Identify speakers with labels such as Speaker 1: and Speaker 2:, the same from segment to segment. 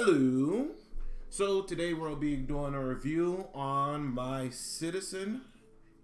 Speaker 1: Hello. So today we'll be doing a review on my Citizen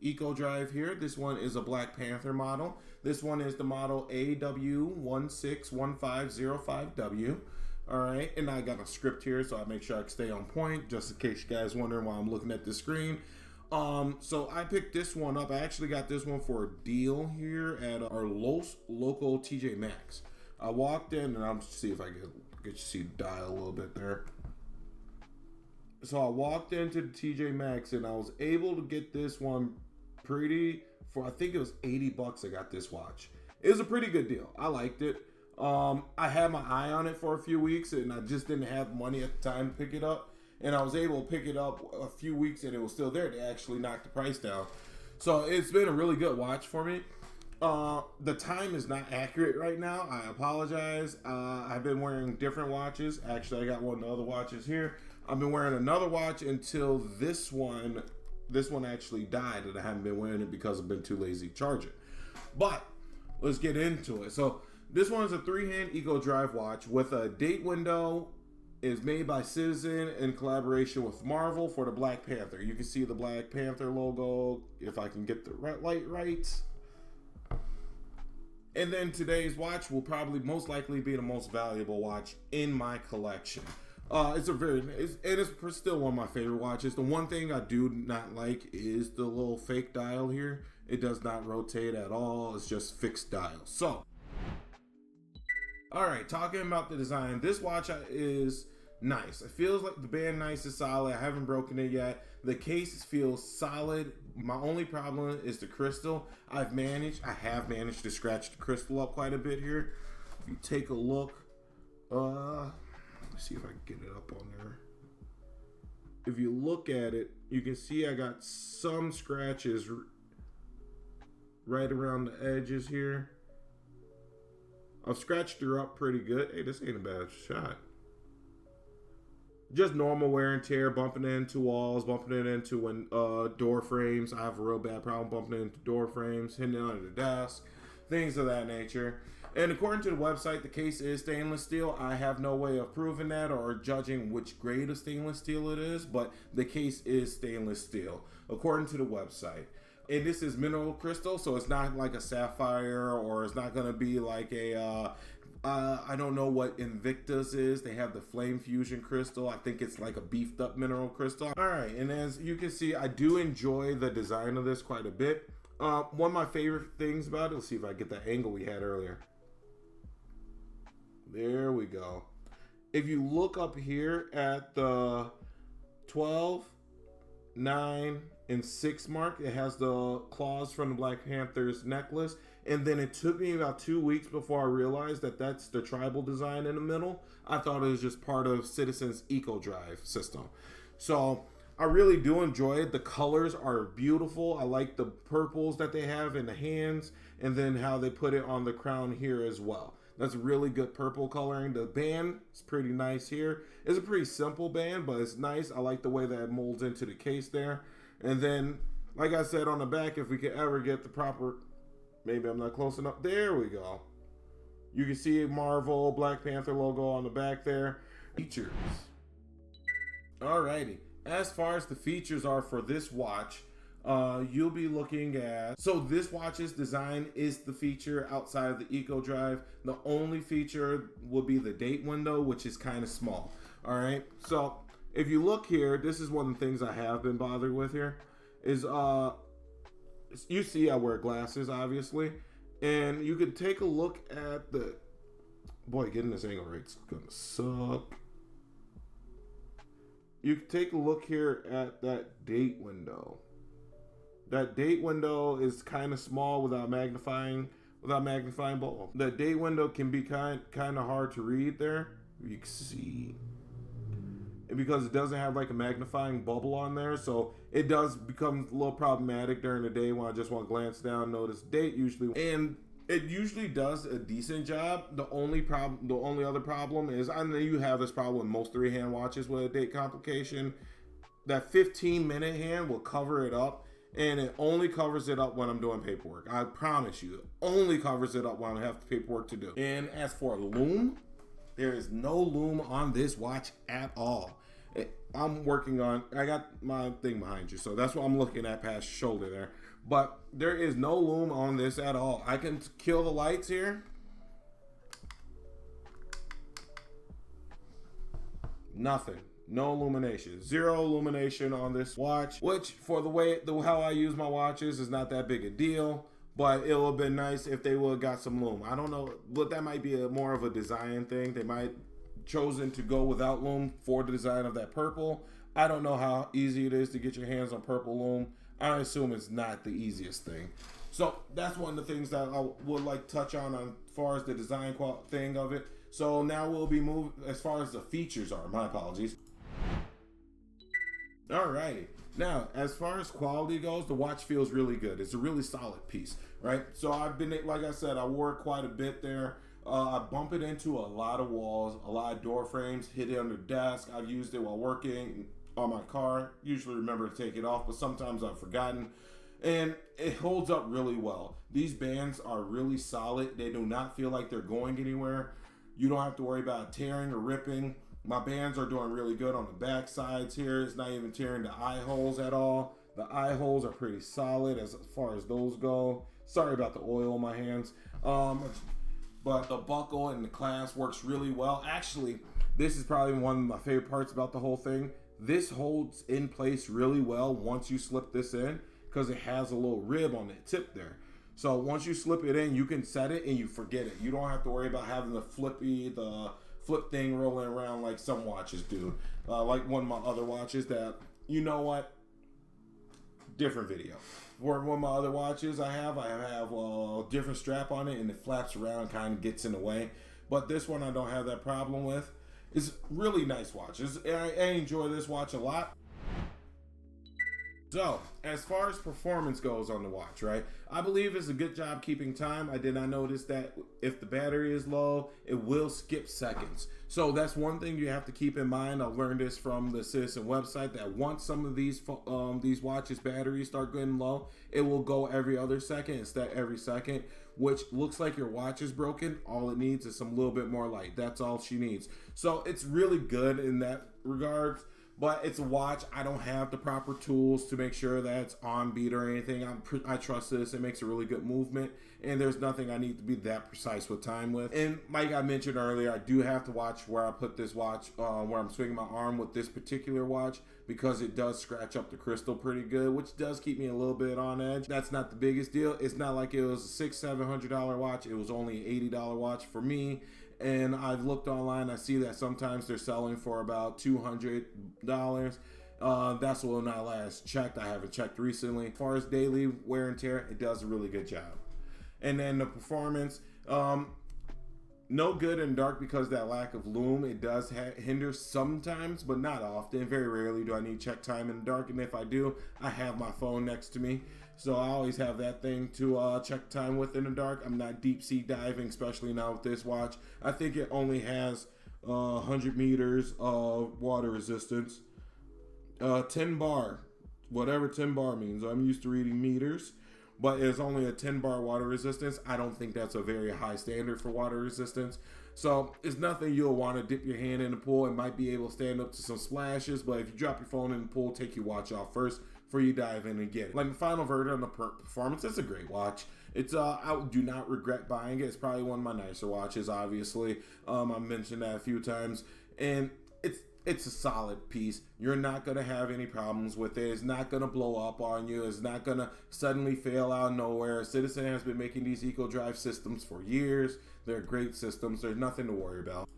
Speaker 1: Eco Drive here. This one is a Black Panther model. This one is the model AW1615-05W. Alright, and I got a script here so I make sure I can stay on point, just in case you guys wondering why I'm looking at the screen. So I picked this one up. I actually got this one for a deal here at our local TJ Maxx. I walked in and I'm see if I can get you see the dial a little bit there. So I walked into the TJ Maxx and I was able to get this one for I think it was 80 bucks. I got this watch. It was a pretty good deal. I liked it. I had my eye on it for a few weeks and I just didn't have money at the time to pick it up. And I was able to pick it up a few weeks and it was still there. They actually knocked the price down. So it's been a really good watch for me. The time is not accurate right now. I apologize. I've been wearing different watches. Actually, I got one of the other watches here. I've been wearing another watch until this one actually died, and I haven't been wearing it because I've been too lazy to charge it. But let's get into it. So this one is a 3-hand Eco Drive watch with a date window. Is made by Citizen in collaboration with Marvel for the Black Panther. You can see the Black Panther logo if I can get the light right. And then today's watch will probably most likely be the most valuable watch in my collection. It's still one of my favorite watches. The one thing I do not like is the little fake dial here. It does not rotate at all. It's just fixed dial. So, all right, talking about the design, this watch is nice. It feels like the band nice is solid. I haven't broken it yet. The case feels solid. My only problem is the crystal. I have managed to scratch the crystal up quite a bit here. If you take a look, let's see if I can get it up on there. If you look at it, you can see I got some scratches right around the edges here. I've scratched her up pretty good. Hey, this ain't a bad shot. Just normal wear and tear, bumping into walls, bumping it into door frames. I have a real bad problem bumping into door frames, hitting it under the desk, things of that nature. And according to the website, the case is stainless steel. I have no way of proving that or judging which grade of stainless steel it is, but the case is stainless steel, according to the website. And this is mineral crystal, so it's not like a sapphire, or it's not going to be like a, I don't know what Invictus is. They have the Flame Fusion crystal. I think it's like a beefed up mineral crystal. All right, and as you can see, I do enjoy the design of this quite a bit. One of my favorite things about it, let's see if I get that angle we had earlier. There we go. If you look up here at the 12, 9, and 6 mark, it has the claws from the Black Panther's necklace. And then it took me about 2 weeks before I realized that that's the tribal design in the middle. I thought it was just part of Citizen's Eco Drive system. So I really do enjoy it. The colors are beautiful. I like the purples that they have in the hands, and then how they put it on the crown here as well. That's really good purple coloring. The band is pretty nice here. It's a pretty simple band, but it's nice. I like the way that it molds into the case there. And then, like I said, on the back, if we could ever get the proper, maybe I'm not close enough. There we go. You can see Marvel, Black Panther logo on the back there. Features. Alrighty. As far as the features are for this watch, you'll be looking at, so this watch's design is the feature outside of the Eco Drive. The only feature will be the date window, which is kind of small. All right, so if you look here, this is one of the things I have been bothered with here is, you see I wear glasses, obviously, and you can take a look at the, boy, getting this angle right's gonna suck. You can take a look here at that date window. That date window is kind of small without magnifying bulb. That date window can be kind of hard to read there. You can see, and because it doesn't have like a magnifying bubble on there, so it does become a little problematic during the day when I just want to glance down, notice date usually, and it usually does a decent job. The only other problem is, I know you have this problem with most 3-hand watches with a date complication. That 15-minute hand will cover it up. And it only covers it up when I'm doing paperwork. I promise you, it only covers it up when I have paperwork to do. And as for lume, There is no loom on this watch at all. I'm working on, I got my thing behind you, so that's what I'm looking at past your shoulder there. But there is no loom on this at all. I can kill the lights here. Nothing. No illumination. Zero illumination on this watch, which for how I use my watches is not that big a deal, but it would have been nice if they would have got some loom. I don't know, but that might be more of a design thing. They might chosen to go without loom for the design of that purple. I don't know how easy it is to get your hands on purple loom. I assume it's not the easiest thing. So that's one of the things that I would like to touch on as far as the design thing of it. So now we'll be moving as far as the features are. My apologies. Alrighty. Now, as far as quality goes, the watch feels really good. It's a really solid piece, right? So I've been, like I said, I wore it quite a bit there. I bump it into a lot of walls, a lot of door frames, hit it under desk. I've used it while working on my car. Usually remember to take it off, but sometimes I've forgotten. And it holds up really well. These bands are really solid. They do not feel like they're going anywhere. You don't have to worry about tearing or ripping. My bands are doing really good on the back sides here. It's not even tearing the eye holes at all. The eye holes are pretty solid as far as those go. Sorry about the oil in my hands. But the buckle and the clasp works really well. Actually, this is probably one of my favorite parts about the whole thing. This holds in place really well once you slip this in, because it has a little rib on the tip there. So once you slip it in, you can set it and you forget it. You don't have to worry about having the flip thing rolling around like some watches do. Like one of my other watches that, you know what? Different video. For one of my other watches I have a different strap on it and it flaps around and kind of gets in the way. But this one I don't have that problem with. It's really nice watch. I enjoy this watch a lot. So, as far as performance goes on the watch, right? I believe it's a good job keeping time. I did not notice that if the battery is low, it will skip seconds. So that's one thing you have to keep in mind. I learned this from the Citizen website, that once some of these watches' batteries start getting low, it will go every other second instead of every second, which looks like your watch is broken. All it needs is some little bit more light. That's all she needs. So it's really good in that regards. But it's a watch. I don't have the proper tools to make sure that it's on beat or anything. I trust this. It makes a really good movement. And there's nothing I need to be that precise with time with. And like I mentioned earlier, I do have to watch where I put this watch, where I'm swinging my arm with this particular watch, because it does scratch up the crystal pretty good, which does keep me a little bit on edge. That's not the biggest deal. It's not like it was a $600-700 watch. It was only an $80 watch for me. And I've looked online. I see that sometimes they're selling for about $200. That's when I last checked. I haven't checked recently. As far as daily wear and tear, it does a really good job. And then the performance, no good in dark because that lack of loom. It does hinder sometimes, but not often. Very rarely do I need check time in the dark. And if I do, I have my phone next to me. So I always have that thing to check time with in the dark. I'm not deep sea diving, especially now with this watch. I think it only has 100 meters of water resistance. 10 bar, whatever 10 bar means. I'm used to reading meters, but it's only a 10 bar water resistance. I don't think that's a very high standard for water resistance. So it's nothing you'll want to dip your hand in the pool. It might be able to stand up to some splashes, but if you drop your phone in the pool, take your watch off first before you dive in and get it. Like the final verdict on the performance, it's a great watch. It's I do not regret buying it. It's probably one of my nicer watches, obviously. I mentioned that a few times, and it's a solid piece. You're not gonna have any problems with it. It's not gonna blow up on you. It's not gonna suddenly fail out of nowhere. Citizen has been making these eco drive systems for years. They're great systems. There's nothing to worry about.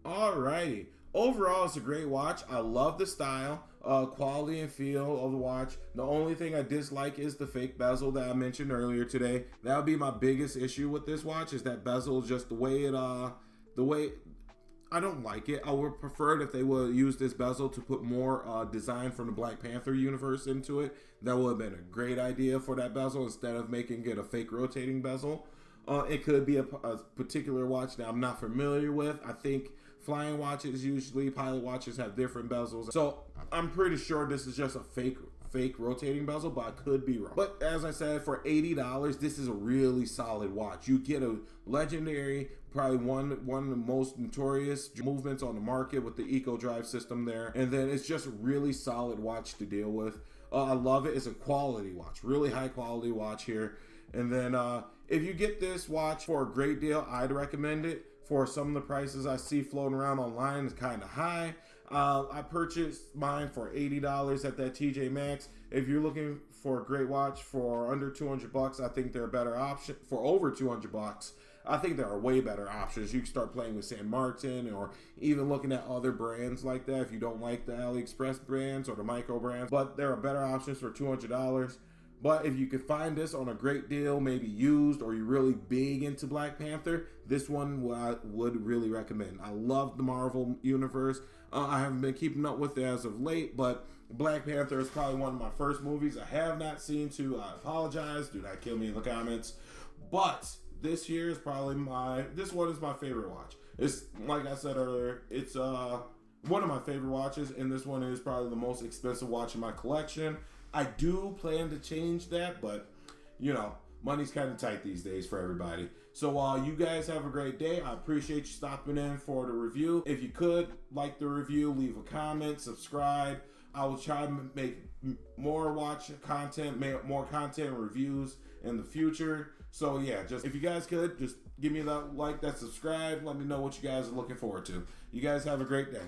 Speaker 1: Alrighty. Overall, it's a great watch. I love the style, quality and feel of the watch. The only thing I dislike is the fake bezel that I mentioned earlier today. That would be my biggest issue with this watch, is that bezel, just the way I don't like it. I would prefer it if they would use this bezel to put more design from the Black Panther universe into it. That would have been a great idea for that bezel, instead of making it a fake rotating bezel. It could be a particular watch that I'm not familiar with. I think flying watches, usually pilot watches, have different bezels. So I'm pretty sure this is just a fake fake rotating bezel, but I could be wrong. But as I said, for $80, this is a really solid watch. You get a legendary, probably one of the most notorious movements on the market with the Eco Drive system there. And then it's just a really solid watch to deal with. I love it. It's a quality watch, really high quality watch here. And then if you get this watch for a great deal, I'd recommend it. For some of the prices I see floating around online, it's kind of high. I purchased mine for $80 at that TJ Maxx. If you're looking for a great watch for under $200, I think they're a better option. For over $200, I think there are way better options. You can start playing with San Martin or even looking at other brands like that if you don't like the AliExpress brands or the micro brands. But there are better options for $200. But if you could find this on a great deal, maybe used, or you're really big into Black Panther, this one I would really recommend. I love the Marvel universe. I haven't been keeping up with it as of late, but Black Panther is probably one of my first movies I have not seen to. I apologize. Do not kill me in the comments. But this year is probably this one is my favorite watch. It's, like I said earlier, it's one of my favorite watches, and this one is probably the most expensive watch in my collection. I do plan to change that, but, you know, money's kind of tight these days for everybody. So you guys have a great day. I appreciate you stopping in for the review. If you could, like the review, leave a comment, subscribe. I will try to make more watch content, more content and reviews in the future. So, yeah, just if you guys could, just give me that like, that subscribe. Let me know what you guys are looking forward to. You guys have a great day.